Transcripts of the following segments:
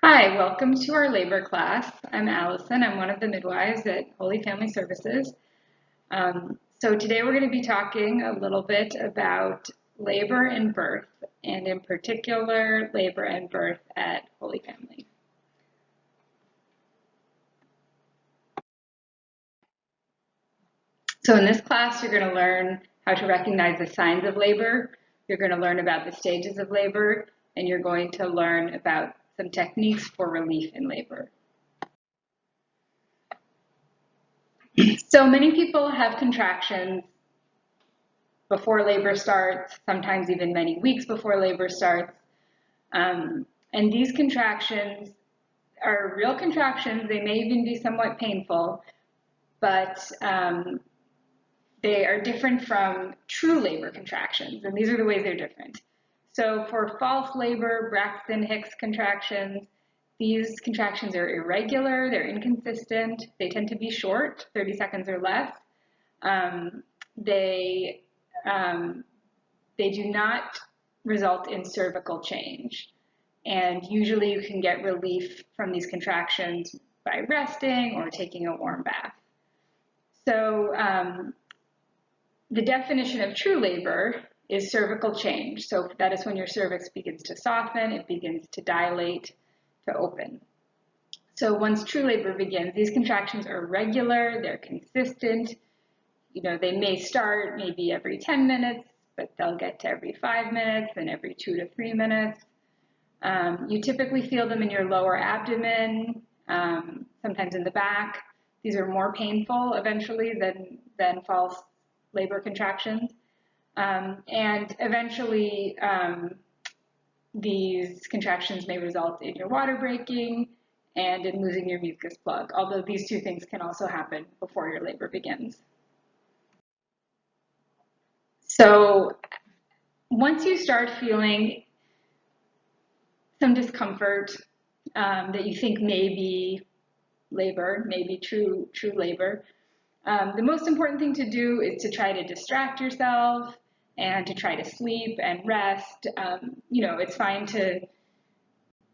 Hi, welcome to our labor class. I'm Allison. I'm one of the midwives at Holy Family Services. So today we're going to be talking a little bit about labor and birth, and in particular, labor and birth at Holy Family. So in this class, you're going to learn how to recognize the signs of labor. You're going to learn about the stages of labor, and you're going to learn about some techniques for relief in labor. So many people have contractions before labor starts, sometimes even many weeks before labor starts. And these contractions are real contractions. They may even be somewhat painful, but they are different from true labor contractions. And these are the ways they're different. So for false labor, Braxton Hicks contractions, these contractions are irregular, they're inconsistent, they tend to be short, 30 seconds or less. They do not result in cervical change. And usually you can get relief from these contractions by resting or taking a warm bath. So the definition of true labor is cervical change. So that is when your cervix begins to soften, it begins to dilate, to open. So once true labor begins, these contractions are regular, they're consistent. You know, they may start maybe every 10 minutes, but they'll get to every 5 minutes and every 2 to 3 minutes. You typically feel them in your lower abdomen, sometimes in the back. These are more painful eventually than false labor contractions. And eventually, these contractions may result in your water breaking and in losing your mucus plug, although these two things can also happen before your labor begins. So once you start feeling some discomfort that you think may be labor, maybe true labor, the most important thing to do is to try to distract yourself and to try to sleep and rest. You know, it's fine to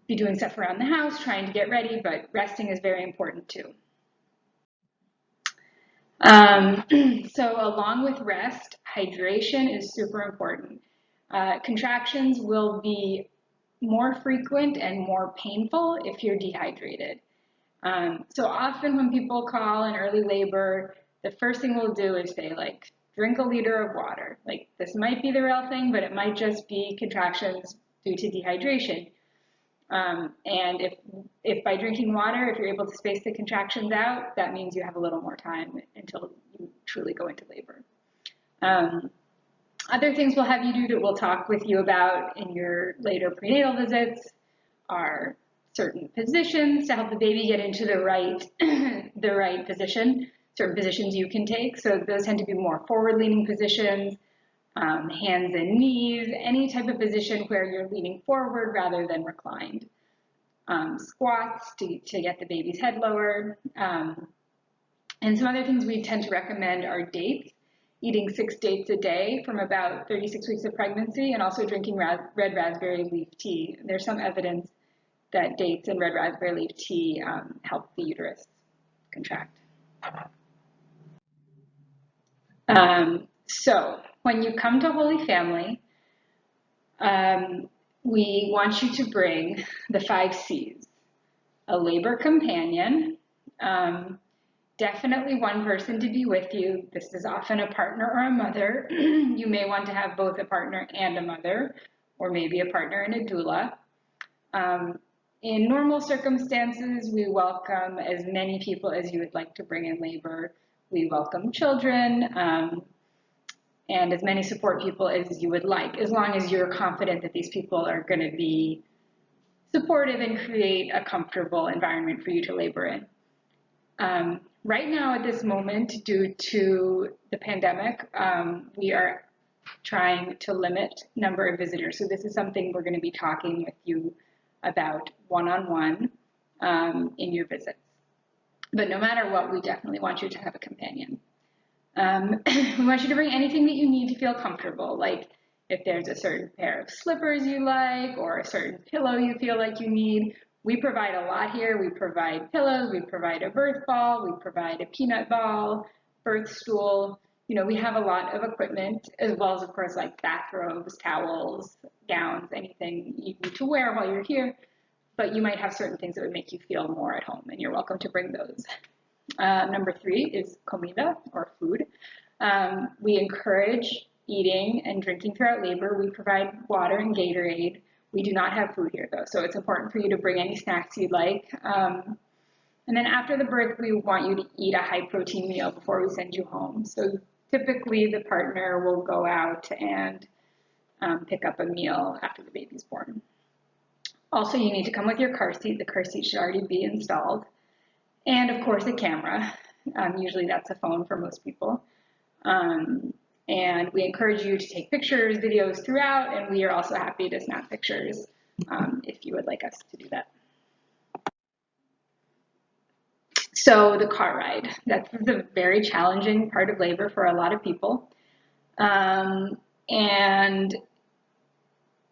be doing stuff around the house, trying to get ready, but resting is very important too. So along with rest, hydration is super important. Contractions will be more frequent and more painful if you're dehydrated. So often when people call in early labor, the first thing we'll do is say, like, drink a liter of water. Like, this might be the real thing, but it might just be contractions due to dehydration. And if by drinking water, if you're able to space the contractions out, that means you have a little more time until you truly go into labor. Other things we'll have you do that we'll talk with you about in your later prenatal visits are certain positions to help the baby get into the right position, certain positions you can take. So those tend to be more forward-leaning positions, hands and knees, any type of position where you're leaning forward rather than reclined. Squats to get the baby's head lower. And some other things we tend to recommend are dates, eating 6 dates a day from about 36 weeks of pregnancy, and also drinking red raspberry leaf tea. There's some evidence that dates and red raspberry leaf tea help the uterus contract. So when you come to Holy Family, we want you to bring the 5 C's. A labor companion, definitely one person to be with you. This is often a partner or a mother. You may want to have both a partner and a mother, or maybe a partner and a doula. In normal circumstances, we welcome as many people as you would like to bring in labor. We welcome children and as many support people as you would like, as long as you're confident that these people are going to be supportive and create a comfortable environment for you to labor in. Right now at this moment, due to the pandemic, we are trying to limit number of visitors. So this is something we're going to be talking with you about one-on-one in your visits. But no matter what, we definitely want you to have a companion. We want you to bring anything that you need to feel comfortable, like if there's a certain pair of slippers you like, or a certain pillow you feel like you need, We provide a lot here. We provide pillows, we provide a birth ball, we provide a peanut ball, birth stool. You know, we have a lot of equipment, as well as, of course, like bathrobes, towels, gowns, anything you need to wear while you're here. But you might have certain things that would make you feel more at home, and you're welcome to bring those. Number 3 is comida, or food. We encourage eating and drinking throughout labor. We provide water and Gatorade. We do not have food here, though, so it's important for you to bring any snacks you'd like. And then after the birth, we want you to eat a high-protein meal before we send you home. So typically, the partner will go out and pick up a meal after the baby's born. Also, you need to come with your car seat. The car seat should already be installed. And, of course, a camera. Usually that's a phone for most people. And we encourage you to take pictures, videos throughout, and we are also happy to snap pictures if you would like us to do that. So the car ride, that's a very challenging part of labor for a lot of people. And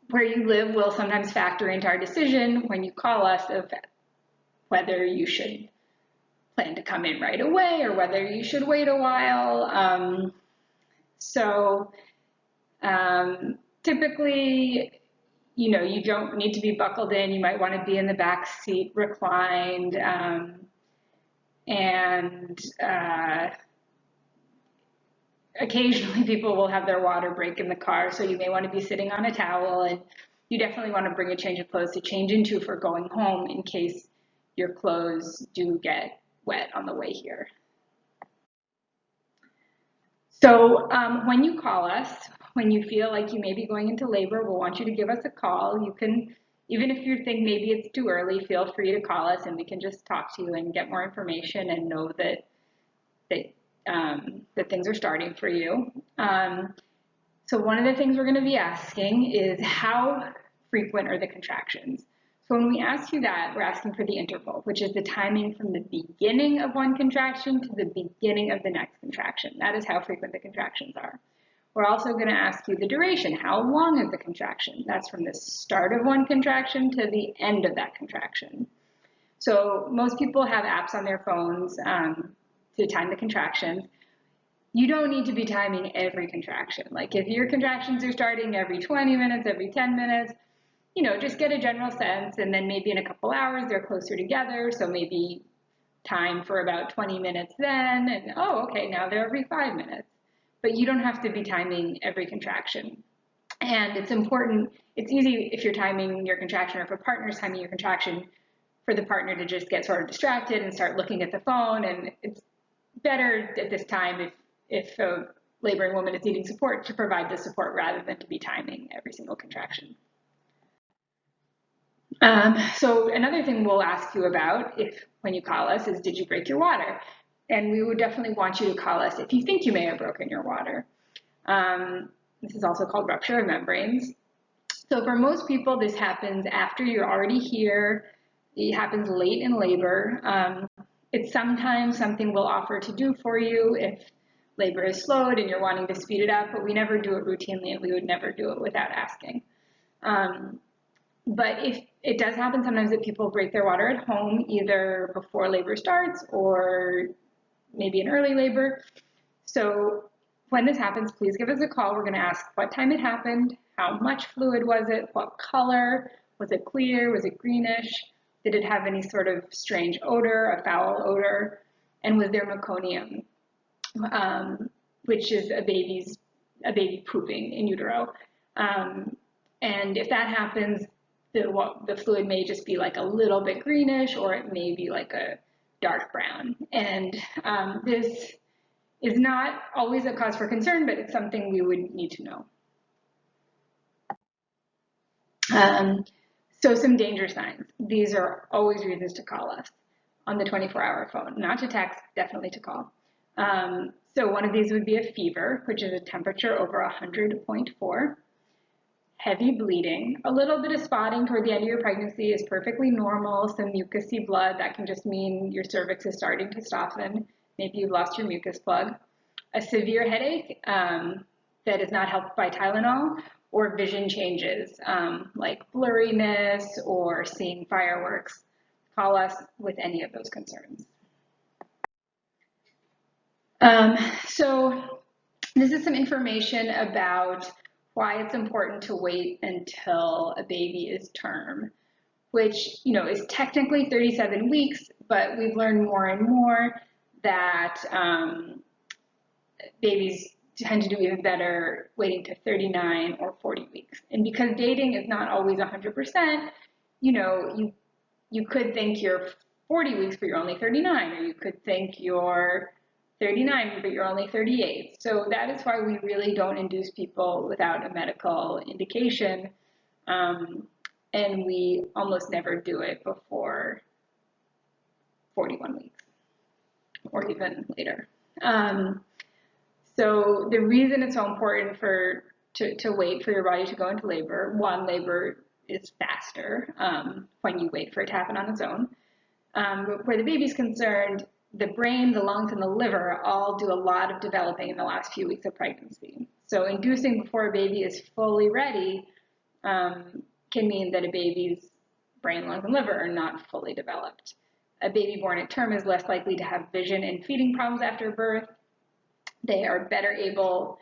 where you live will sometimes factor into our decision when you call us of whether you should plan to come in right away or whether you should wait a while. Typically, you know, you don't need to be buckled in. You might want to be in the back seat, reclined, occasionally people will have their water break in the car, so you may want to be sitting on a towel, and you definitely want to bring a change of clothes to change into for going home in case your clothes do get wet on the way here. So when you call us, when you feel like you may be going into labor, we'll want you to give us a call. You can, even if you think maybe it's too early, feel free to call us and we can just talk to you and get more information and know that things are starting for you. So one of the things we're going to be asking is how frequent are the contractions? So when we ask you that, we're asking for the interval, which is the timing from the beginning of one contraction to the beginning of the next contraction. That is how frequent the contractions are. We're also going to ask you the duration. How long is the contraction? That's from the start of one contraction to the end of that contraction. So most people have apps on their phones to time the contractions. You don't need to be timing every contraction. Like if your contractions are starting every 20 minutes, every 10 minutes, you know, just get a general sense, and then maybe in a couple hours they're closer together, so maybe time for about 20 minutes then, and oh, okay, now they're every 5 minutes. But you don't have to be timing every contraction. And it's important, it's easy if you're timing your contraction or if a partner's timing your contraction for the partner to just get sort of distracted and start looking at the phone, and it's better at this time if a laboring woman is needing support to provide the support rather than to be timing every single contraction. So another thing we'll ask you about when you call us is, did you break your water? And we would definitely want you to call us if you think you may have broken your water. This is also called rupture of membranes. So for most people, this happens after you're already here. It happens late in labor. It's sometimes something we'll offer to do for you if labor is slowed and you're wanting to speed it up, but we never do it routinely, and we would never do it without asking. But if it does happen sometimes that people break their water at home, either before labor starts or maybe in early labor. So when this happens, please give us a call. We're going to ask what time it happened, how much fluid was it, what color, was it clear, was it greenish, did it have any sort of strange odor, a foul odor, and was there meconium, which is a baby pooping in utero. And if that happens, the fluid may just be like a little bit greenish, or it may be like a dark brown. And this is not always a cause for concern, but it's something we would need to know. So some danger signs. These are always reasons to call us on the 24-hour phone, not to text, definitely to call. So one of these would be a fever, which is a temperature over 100.4. Heavy bleeding, a little bit of spotting toward the end of your pregnancy is perfectly normal. Some mucousy blood, that can just mean your cervix is starting to soften. Maybe you've lost your mucus plug. A severe headache that is not helped by Tylenol, or vision changes, like blurriness or seeing fireworks. Call us with any of those concerns. So this is some information about why it's important to wait until a baby is term, which, is technically 37 weeks, but we've learned more and more that babies tend to do even better waiting to 39 or 40 weeks. And because dating is not always 100%, you could think you're 40 weeks, but you're only 39, or you could think you're 39, but you're only 38. So that is why we really don't induce people without a medical indication, and we almost never do it before 41 weeks or even later. So the reason it's so important to wait for your body to go into labor, one, labor is faster when you wait for it to happen on its own. But where the baby's concerned, the brain, the lungs, and the liver all do a lot of developing in the last few weeks of pregnancy. So inducing before a baby is fully ready can mean that a baby's brain, lungs, and liver are not fully developed. A baby born at term is less likely to have vision and feeding problems after birth. They are better able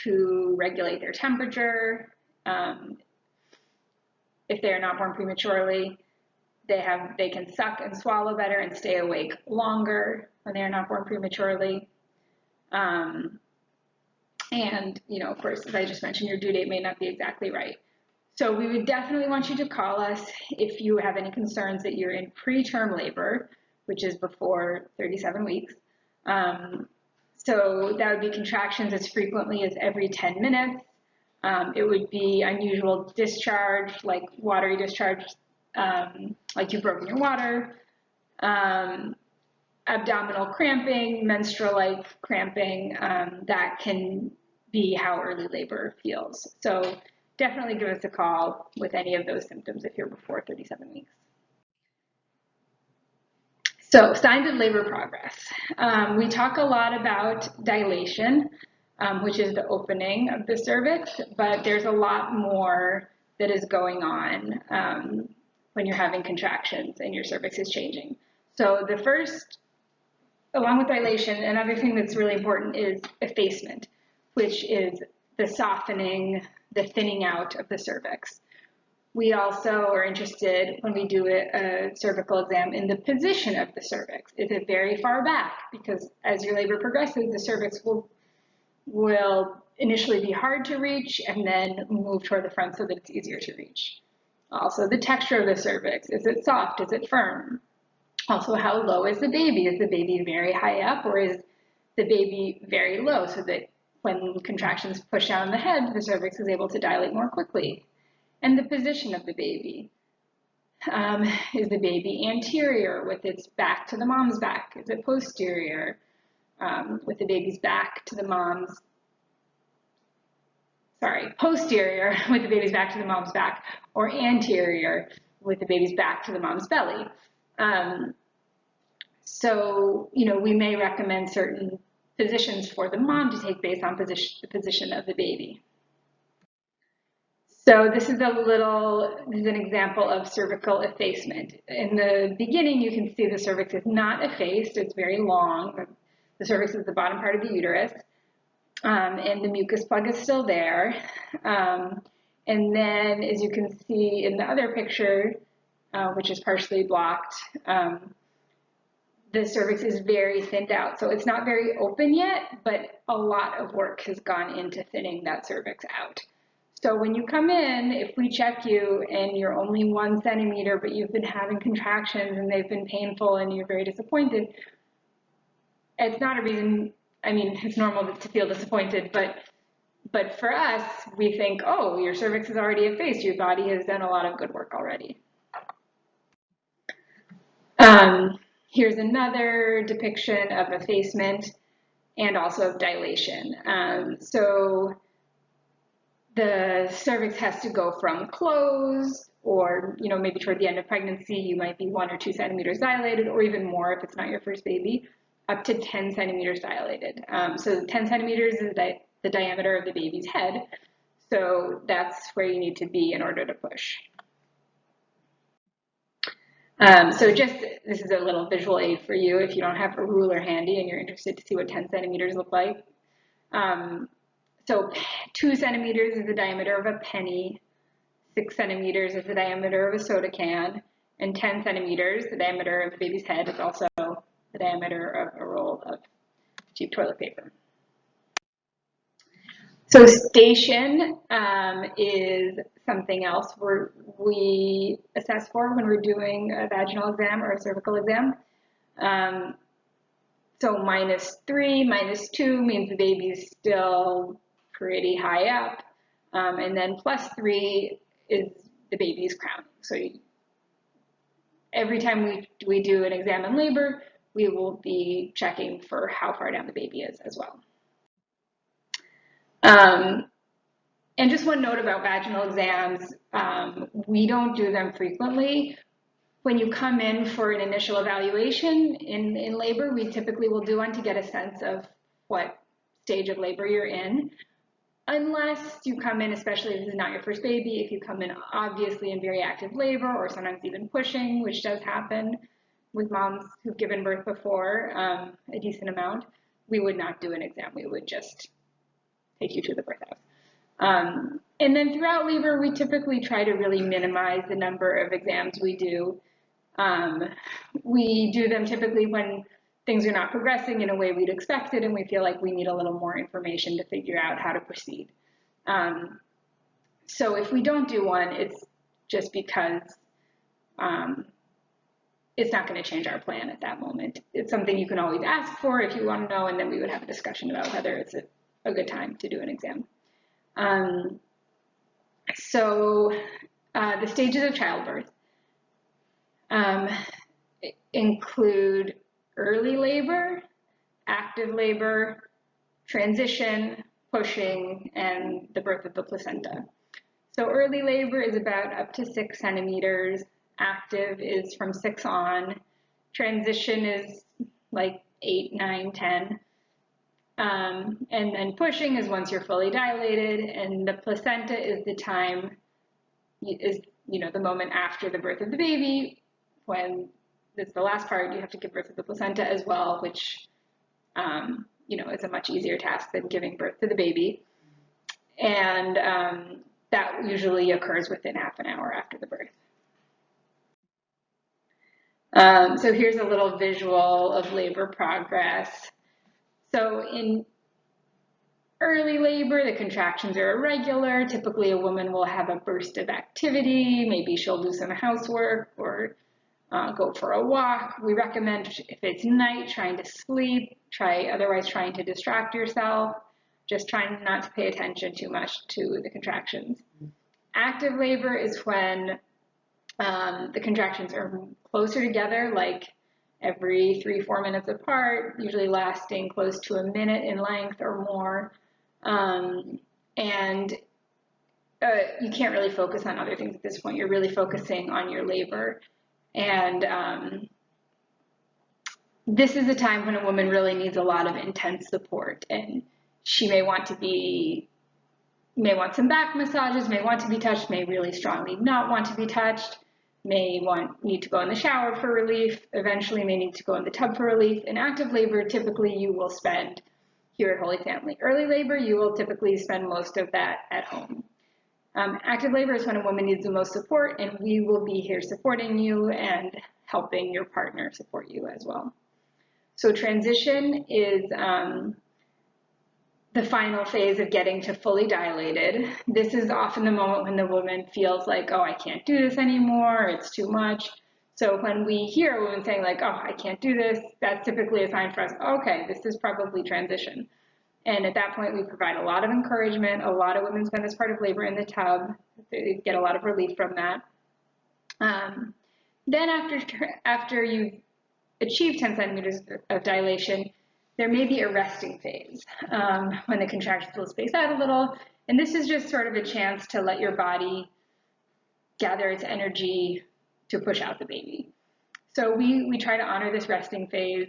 to regulate their temperature. If they are not born prematurely, they can suck and swallow better and stay awake longer when they are not born prematurely. And, of course, as I just mentioned, your due date may not be exactly right. So we would definitely want you to call us if you have any concerns that you're in preterm labor, which is before 37 weeks. So that would be contractions as frequently as every 10 minutes. It would be unusual discharge, like watery discharge, like you've broken your water, abdominal cramping, menstrual-like cramping. That can be how early labor feels. So definitely give us a call with any of those symptoms if you're before 37 weeks. So signs of labor progress. We talk a lot about dilation, which is the opening of the cervix, but there's a lot more that is going on when you're having contractions and your cervix is changing. So the first, along with dilation, another thing that's really important is effacement, which is the softening, the thinning out of the cervix. We also are interested when we do a cervical exam in the position of the cervix. Is it very far back? Because as your labor progresses, the cervix will initially be hard to reach and then move toward the front so that it's easier to reach. Also, the texture of the cervix. Is it soft? Is it firm? Also, how low is the baby? Is the baby very high up, or is the baby very low so that when contractions push down the head, the cervix is able to dilate more quickly? And the position of the baby. Is the baby anterior with its back to the mom's back? Is it posterior with the baby's back to the mom's, posterior with the baby's back to the mom's back, or anterior with the baby's back to the mom's belly? So, we may recommend certain positions for the mom to take based on the position of the baby. So this is an example of cervical effacement. In the beginning, you can see the cervix is not effaced. It's very long. The cervix is the bottom part of the uterus, and the mucus plug is still there. And then, as you can see in the other picture, which is partially blocked, the cervix is very thinned out. So it's not very open yet, but a lot of work has gone into thinning that cervix out. So when you come in, if we check you and you're only 1 centimeter, but you've been having contractions and they've been painful and you're very disappointed, it's not a reason, it's normal to feel disappointed, but for us, we think, oh, your cervix is already effaced. Your body has done a lot of good work already. Here's another depiction of effacement and also of dilation. So the cervix has to go from closed, or maybe toward the end of pregnancy, you might be 1 or 2 centimeters dilated, or even more if it's not your first baby, up to 10 centimeters dilated. So 10 centimeters is the diameter of the baby's head. So that's where you need to be in order to push. So this is a little visual aid for you if you don't have a ruler handy and you're interested to see what 10 centimeters look like. So 2 centimeters is the diameter of a penny, 6 centimeters is the diameter of a soda can, and 10 centimeters, the diameter of a baby's head, is also the diameter of a roll of cheap toilet paper. So station is something else we assess for when we're doing a vaginal exam or a cervical exam. So -3, -2 means the baby's still pretty high up. And then +3 is the baby's crowning. So every time we do an exam in labor, we will be checking for how far down the baby is as well. And just one note about vaginal exams, we don't do them frequently. When you come in for an initial evaluation in labor, we typically will do one to get a sense of what stage of labor you're in. Unless you come in, especially if this is not your first baby, if you come in obviously in very active labor or sometimes even pushing, which does happen with moms who've given birth before, a decent amount, we would not do an exam. We would just take you to the birth house. And then throughout labor, we typically try to really minimize the number of exams we do. We do them typically when things are not progressing in a way we'd expected and we feel like we need a little more information to figure out how to proceed. So if we don't do one, it's just because it's not going to change our plan at that moment. It's something you can always ask for if you want to know, and then we would have a discussion about whether it's a good time to do an exam. The stages of childbirth include early labor, active labor, transition, pushing, and the birth of the placenta. So early labor is about up to 6 centimeters. Active is from 6 on. Transition is like 8, 9, 10. And then pushing is once you're fully dilated, and the placenta is the time, the moment after the birth of the baby, when it's the last part, you have to give birth to the placenta as well, which, is a much easier task than giving birth to the baby. And that usually occurs within half an hour after the birth. So here's a little visual of labor progress. So in early labor, the contractions are irregular. Typically, a woman will have a burst of activity. Maybe she'll do some housework or go for a walk. We recommend, if it's night, trying to sleep, otherwise trying to distract yourself, just trying not to pay attention too much to the contractions. Active labor is when the contractions are closer together, like every 3-4 minutes apart, usually lasting close to a minute in length or more. You can't really focus on other things at this point. You're really focusing on your labor. And this is a time when a woman really needs a lot of intense support, and she may want some back massages, may want to be touched, may really strongly not want to be touched, need to go in the shower for relief, eventually may need to go in the tub for relief. In active labor, typically you will spend here at Holy Family. Early labor, you will typically spend most of that at home. Active labor is when a woman needs the most support, and we will be here supporting you and helping your partner support you as well. So transition is the final phase of getting to fully dilated. This is often the moment when the woman feels like, oh, I can't do this anymore, it's too much. So when we hear a woman saying like, oh, I can't do this, that's typically a sign for us, okay, this is probably transition. And at that point, we provide a lot of encouragement. A lot of women spend this part of labor in the tub. They get a lot of relief from that. Then after you've achieved 10 centimeters of dilation, there may be a resting phase when the contractions will space out a little. And this is just sort of a chance to let your body gather its energy to push out the baby. So we try to honor this resting phase.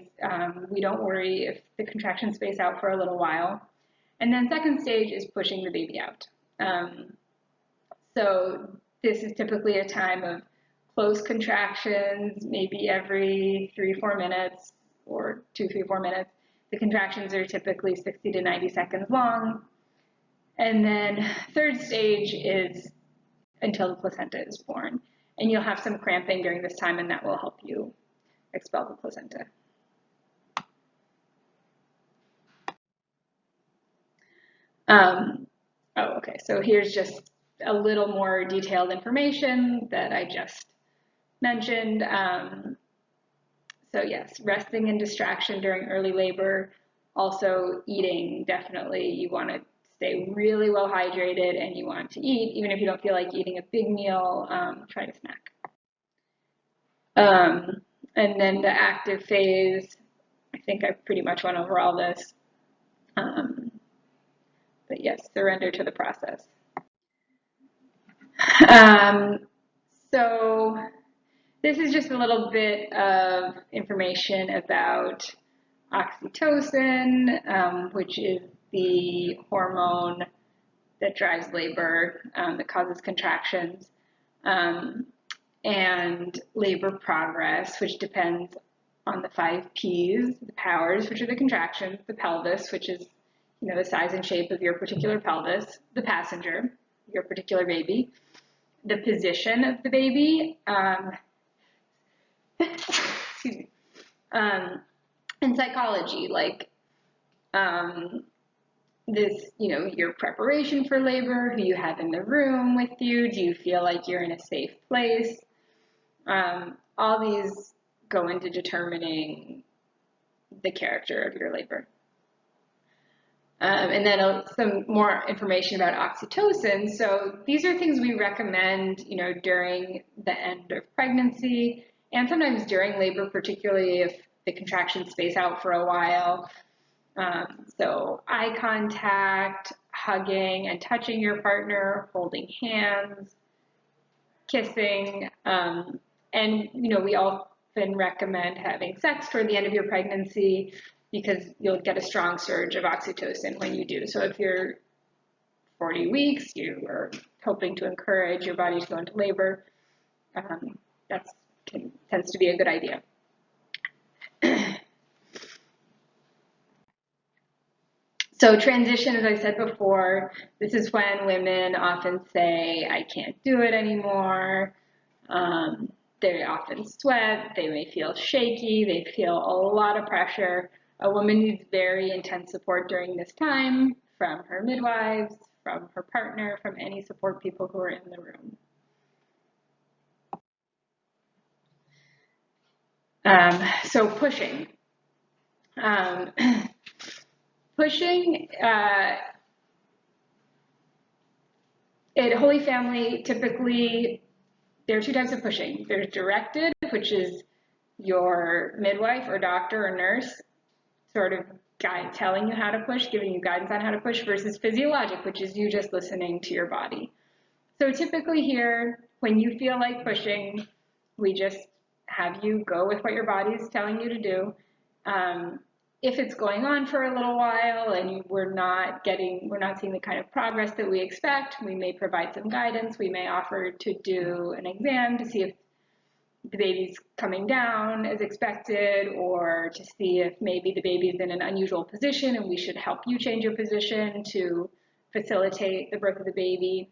We don't worry if the contractions space out for a little while. And then second stage is pushing the baby out. So this is typically a time of close contractions, maybe every 3-4 minutes or 2-3-4 minutes. The contractions are typically 60 to 90 seconds long. And then third stage is until the placenta is born. And you'll have some cramping during this time, and that will help you expel the placenta. Okay, so here's just a little more detailed information that I just mentioned. So yes, resting and distraction during early labor. Also eating, definitely. You want to stay really well hydrated and you want to eat. Even if you don't feel like eating a big meal, try to snack. And then the active phase, I think I pretty much went over all this. But yes, surrender to the process. So this is just a little bit of information about oxytocin, which is the hormone that drives labor, that causes contractions, and labor progress, which depends on the 5 Ps, the powers, which are the contractions, the pelvis, which is the size and shape of your particular pelvis, the passenger, your particular baby, the position of the baby, excuse me, and psychology, like this, your preparation for labor, who you have in the room with you, do you feel like you're in a safe place? All these go into determining the character of your labor. And then some more information about oxytocin. So these are things we recommend, during the end of pregnancy and sometimes during labor, particularly if the contractions space out for a while. So eye contact, hugging and touching your partner, holding hands, kissing, and we often recommend having sex toward the end of your pregnancy because you'll get a strong surge of oxytocin when you do. So if you're 40 weeks, you are hoping to encourage your body to go into labor, that tends to be a good idea. So transition, as I said before, this is when women often say, I can't do it anymore. They often sweat, they may feel shaky, they feel a lot of pressure. A woman needs very intense support during this time from her midwives, from her partner, from any support people who are in the room. So pushing. Pushing, at Holy Family, typically, there are 2 types of pushing. There's directed, which is your midwife or doctor or nurse sort of telling you how to push, giving you guidance on how to push, versus physiologic, which is you just listening to your body. So typically here, when you feel like pushing, we just have you go with what your body is telling you to do. If it's going on for a little while and we're not seeing the kind of progress that we expect, we may provide some guidance. We may offer to do an exam to see if the baby's coming down as expected, or to see if maybe the baby's in an unusual position and we should help you change your position to facilitate the birth of the baby.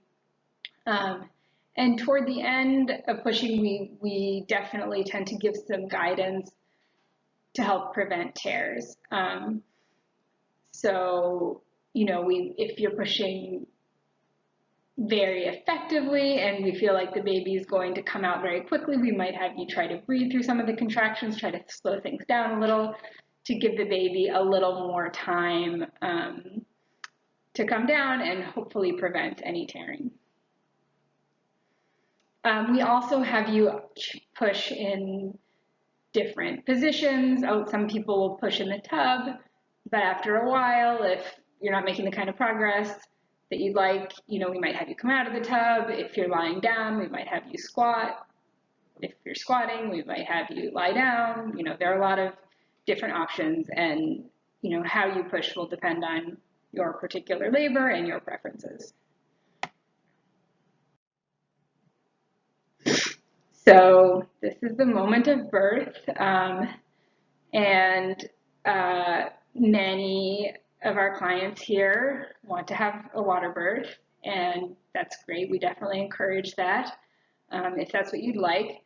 And toward the end of pushing, we definitely tend to give some guidance to help prevent tears. So, if you're pushing very effectively and we feel like the baby is going to come out very quickly, we might have you try to breathe through some of the contractions, try to slow things down a little to give the baby a little more time to come down and hopefully prevent any tearing. We also have you push in different positions. Some people will push in the tub, but after a while, if you're not making the kind of progress that you'd like, we might have you come out of the tub. If you're lying down, we might have you squat. If you're squatting, we might have you lie down. There are a lot of different options, and how you push will depend on your particular labor and your preferences. So this is the moment of birth, and many of our clients here want to have a water birth, and that's great. We definitely encourage that if that's what you'd like.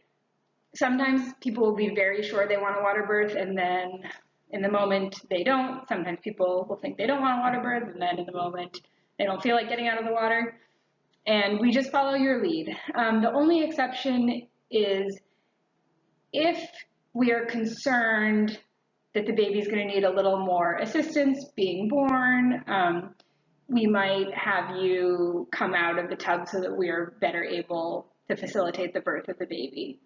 Sometimes people will be very sure they want a water birth, and then in the moment they don't. Sometimes people will think they don't want a water birth, and then in the moment they don't feel like getting out of the water. And we just follow your lead. The only exception is if we are concerned that the baby's going to need a little more assistance being born, we might have you come out of the tub so that we are better able to facilitate the birth of the baby.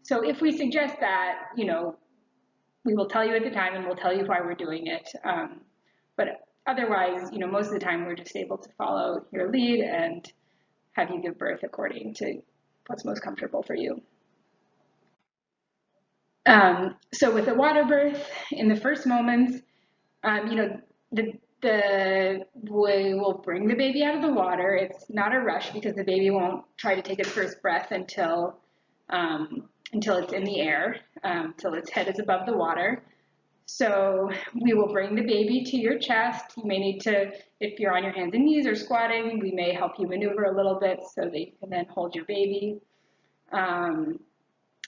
So if we suggest that, we will tell you at the time and we'll tell you why we're doing it. But otherwise, most of the time we're just able to follow your lead and have you give birth according to what's most comfortable for you. So with a water birth, in the first moments, we will bring the baby out of the water. It's not a rush because the baby won't try to take its first breath until it's in the air, till its head is above the water. So we will bring the baby to your chest. You may need to, if you're on your hands and knees or squatting, we may help you maneuver a little bit so that you can then hold your baby. And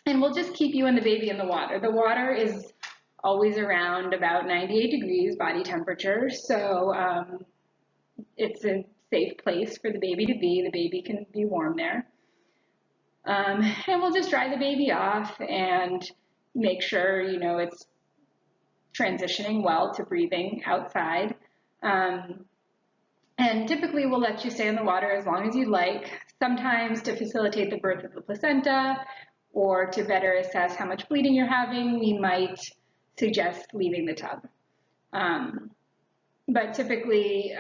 we'll just keep you and the baby in the water. The water is always around about 98 degrees body temperature, so it's a safe place for the baby to be. The baby can be warm there. And we'll just dry the baby off and make sure, it's transitioning well to breathing outside. And typically we'll let you stay in the water as long as you'd like, sometimes to facilitate the birth of the placenta or to better assess how much bleeding you're having, we might suggest leaving the tub. But typically,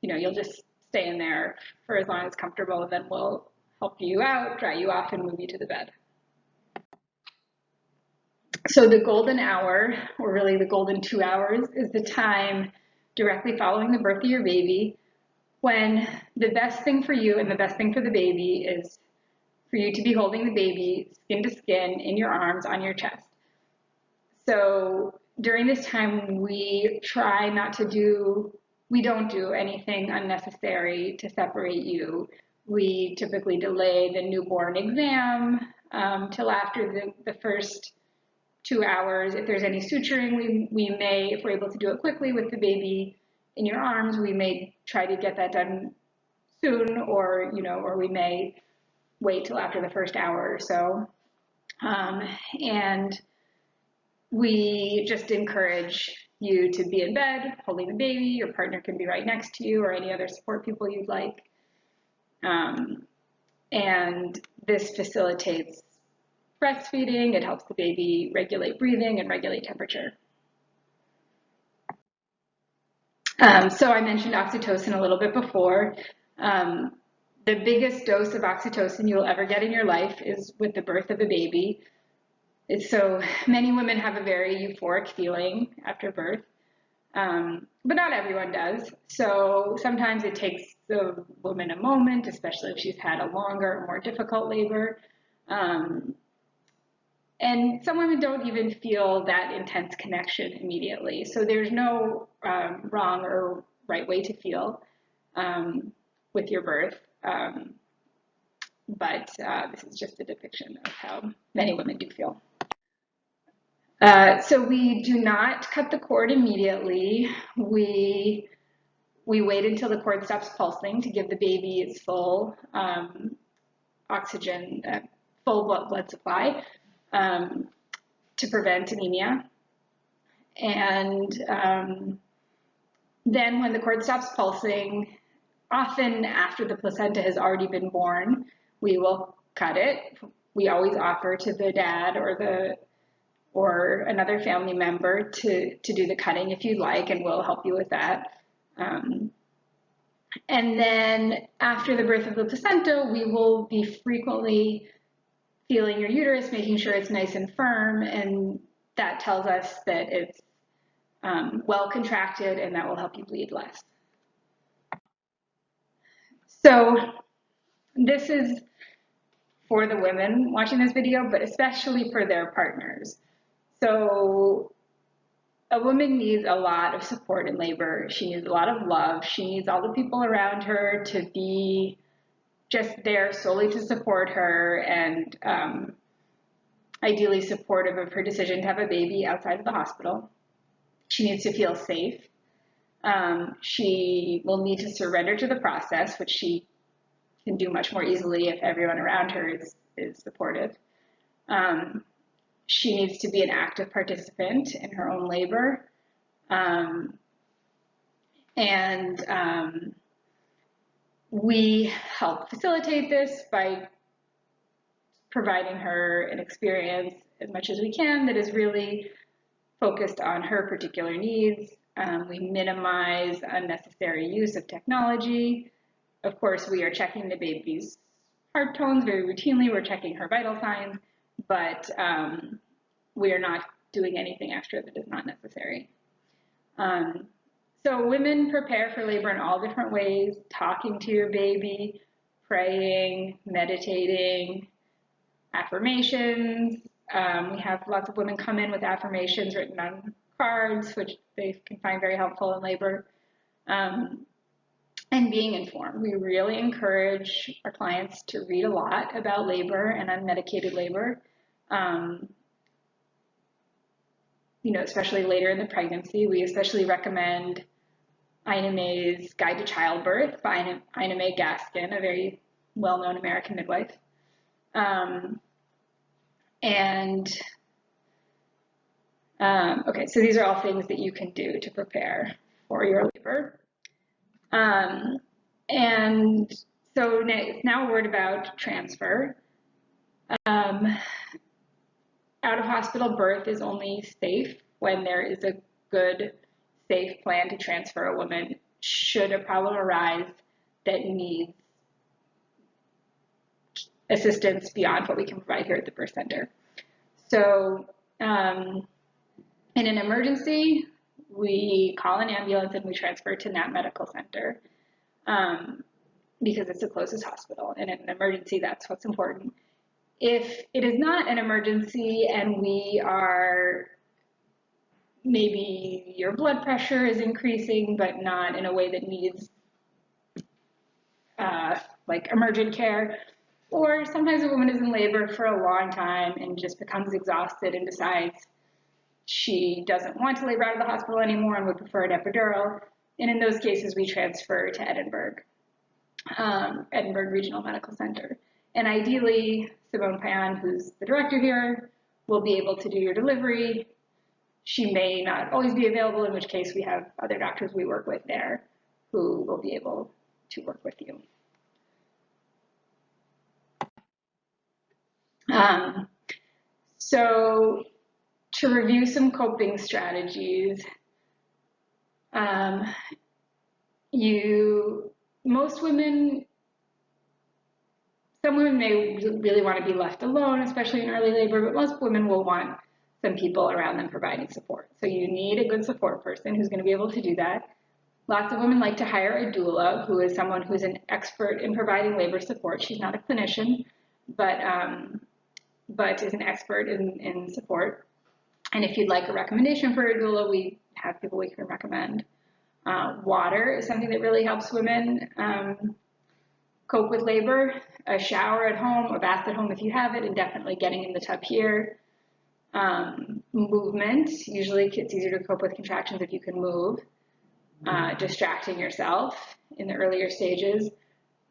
you'll just stay in there for as long as comfortable, and then we'll help you out, dry you off, and move you to the bed. So the golden hour, or really the golden 2 hours, is the time directly following the birth of your baby when the best thing for you and the best thing for the baby is for you to be holding the baby skin to skin in your arms on your chest. So during this time, we try not to we don't do anything unnecessary to separate you. We typically delay the newborn exam till after the first 2 hours. If there's any suturing, we may, if we're able to do it quickly with the baby in your arms, we may try to get that done soon, or we may wait till after the first hour or so. And we just encourage you to be in bed, holding the baby. Your partner can be right next to you, or any other support people you'd like. And this facilitates breastfeeding. It helps the baby regulate breathing and regulate temperature. So I mentioned oxytocin a little bit before. The biggest dose of oxytocin you'll ever get in your life is with the birth of a baby. So many women have a very euphoric feeling after birth, but not everyone does. So sometimes it takes the woman a moment, especially if she's had a longer, more difficult labor. And some women don't even feel that intense connection immediately. So there's no wrong or right way to feel with your birth. But this is just a depiction of how many women do feel. So we do not cut the cord immediately. We wait until the cord stops pulsing to give the baby its full oxygen, full blood supply to prevent anemia. And then when the cord stops pulsing, often after the placenta has already been born, we will cut it. We always offer to the dad or another family member to do the cutting if you'd like, and we'll help you with that. And then after the birth of the placenta, we will be frequently feeling your uterus, making sure it's nice and firm, and that tells us that it's well contracted, and that will help you bleed less. So this is for the women watching this video, but especially for their partners. So a woman needs a lot of support in labor. She needs a lot of love. She needs all the people around her to be just there solely to support her and ideally supportive of her decision to have a baby outside of the hospital. She needs to feel safe. She will need to surrender to the process, which she can do much more easily if everyone around her is supportive. She needs to be an active participant in her own labor. We help facilitate this by providing her an experience as much as we can that is really focused on her particular needs. We minimize unnecessary use of technology. Of course, we are checking the baby's heart tones very routinely. We're checking her vital signs, but we are not doing anything extra that is not necessary. So women prepare for labor in all different ways: talking to your baby, praying, meditating, affirmations. We have lots of women come in with affirmations written on cards, which they can find very helpful in labor. And being informed. We really encourage our clients to read a lot about labor and unmedicated labor, especially later in the pregnancy. We especially recommend Ina May's Guide to Childbirth by Ina May Gaskin, a very well-known American midwife. Okay, so these are all things that you can do to prepare for your labor. And so now a word about transfer. Out of hospital birth is only safe when there is a good, safe plan to transfer a woman should a problem arise that needs assistance beyond what we can provide here at the birth center. So in an emergency, we call an ambulance and we transfer to Nat Medical Center because it's the closest hospital. And in an emergency, that's what's important. If it is not an emergency and we are, maybe your blood pressure is increasing, but not in a way that needs like emergent care, or sometimes a woman is in labor for a long time and just becomes exhausted and decides she doesn't want to labor out of the hospital anymore and would prefer an epidural. And in those cases, we transfer to Edinburgh Regional Medical Center. And ideally, Simone Payan, who's the director here, will be able to do your delivery. She may not always be available, in which case we have other doctors we work with there who will be able to work with you. So to review some coping strategies, most women, some women may really want to be left alone, especially in early labor, but most women will want some people around them providing support. So you need a good support person who's going to be able to do that. Lots of women like to hire a doula, who is someone who's an expert in providing labor support. She's not a clinician, but is an expert in support. And if you'd like a recommendation for a doula, we have people we can recommend. Water is something that really helps women cope with labor. A shower at home, a bath at home if you have it, and definitely getting in the tub here. Movement, usually it's easier to cope with contractions if you can move. Distracting yourself in the earlier stages.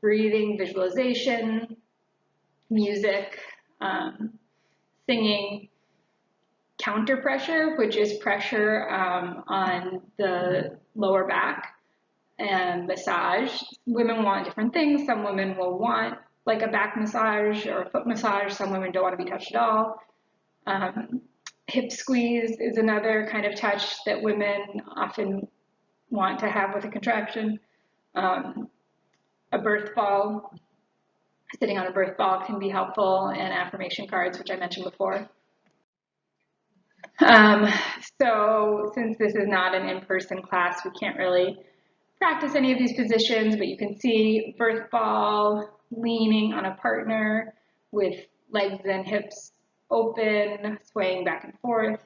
Breathing, visualization, music, singing. Counter pressure, which is pressure on the lower back, and massage. Women want different things. Some women will want like a back massage or a foot massage. Some women don't want to be touched at all. Hip squeeze is another kind of touch that women often want to have with a contraction. A birth ball, sitting on a birth ball can be helpful, and affirmation cards, which I mentioned before. So since this is not an in-person class, we can't really practice any of these positions, but you can see birth ball, leaning on a partner, with legs and hips open, swaying back and forth.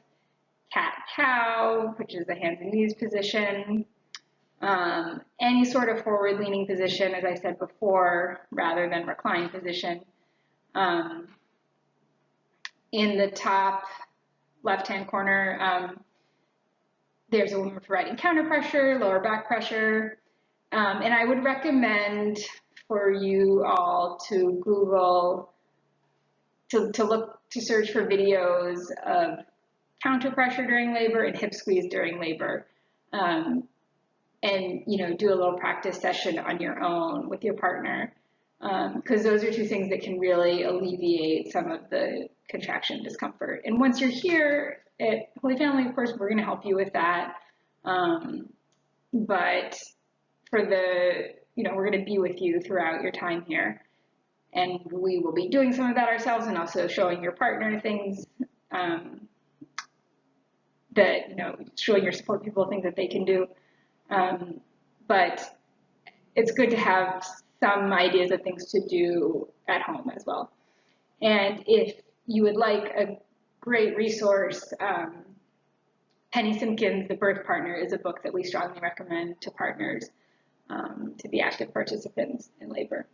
Cat-cow, which is the hands and knees position. Any sort of forward-leaning position, as I said before, rather than reclined position. In the top left-hand corner, there's a woman providing counter pressure, lower back pressure. And I would recommend for you all to Google, to search for videos of counter pressure during labor and hip squeeze during labor. And, do a little practice session on your own with your partner. Because those are two things that can really alleviate some of the contraction discomfort. And once you're here at Holy Family, of course, we're going to help you with that. But for we're going to be with you throughout your time here. And we will be doing some of that ourselves and also showing your partner things showing your support people things that they can do. But it's good to have some ideas of things to do at home as well. And if you would like a great resource, Penny Simpkins' The Birth Partner is a book that we strongly recommend to partners to be active participants in labor.